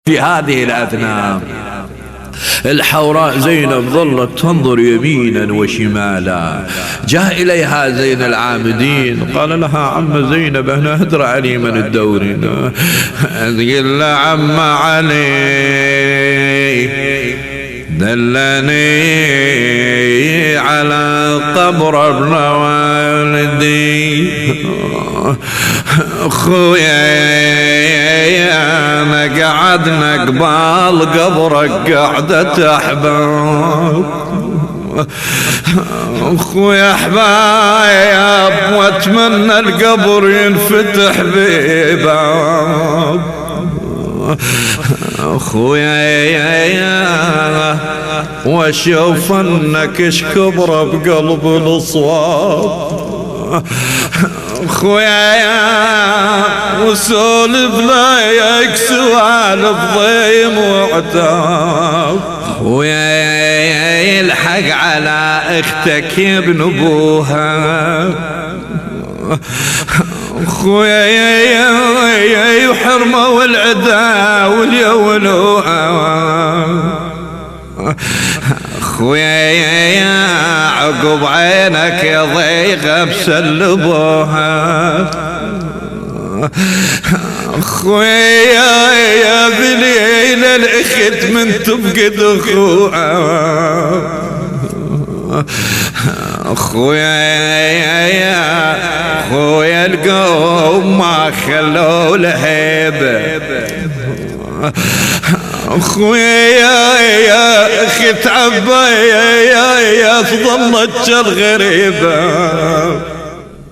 في هذه الأثناء الحوراء زينب ظلت تنظر يمينا وشمالا. جاء إليها زين العابدين قال لها عم زينب أنا أدرى علي من الدوري. قل له عم علي دلني على قبر ابن والدي. اخويا انا قعدنا قبال قبرك قعدة احباب. اخويا احباب واتمنى القبر ينفتح بباب. اخويا واشوف انك اش كبره بقلب الاصوات. اخويا وسولف ليك سوالف ضيم وعتاب. اخويا يلحق على اختك يا ابن ابوها. اخويا يا حرمه والعدا واليولوها. اخويا يا عقب عينك يا ضيقه بسلبوها. اخويا يا بليل الاخت من تفقد اخوها. اخويا القوم ما خلوا الهيبه. اخويا يا اخت عباية ظلت الغريبة.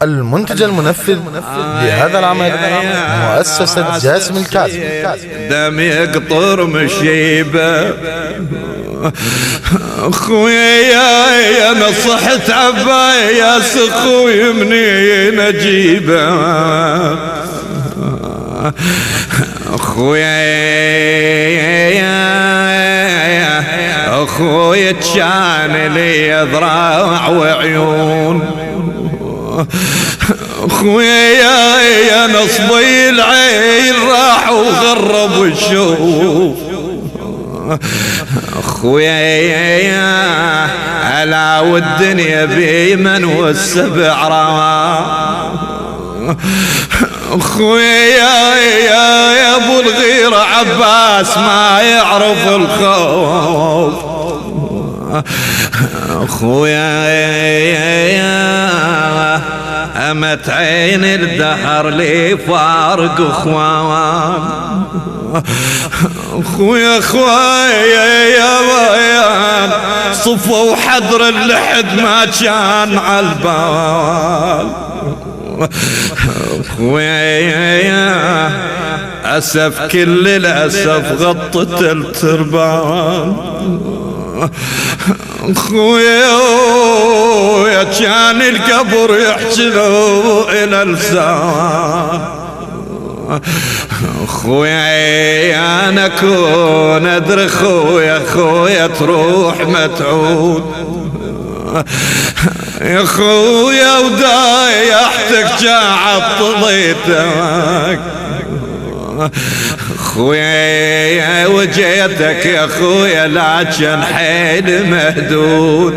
المنتج المنفذ لهذا العمل مؤسسة جاسم الكاظمي. دم يقطر مشيبة. اخويا يا نصحت عباية سخوي منين اجيبه. اخويا كان لي ذراع وعيون. اخويا يا نصبي العين راح وغرب الشوف. اخويا على والدنيا بيمن والسبع رواح. اخويا يا ابو الغيرة عباس ما يعرف الخوف. اخويا امت عين الدهر لي فارق اخوان. اخويا يا بيان صفوا حضر اللحد ما كان عالبال. اخويا اسف كل الاسف غطت التربان. اخويا كان القبر يحجلوا الى لسان. اخويا انا كون ادري اخويا تروح متعود. يا اخويا ودايحتك جاعت طليتك. اخويا وجيتك يا اخويا لكن حيل مهدود.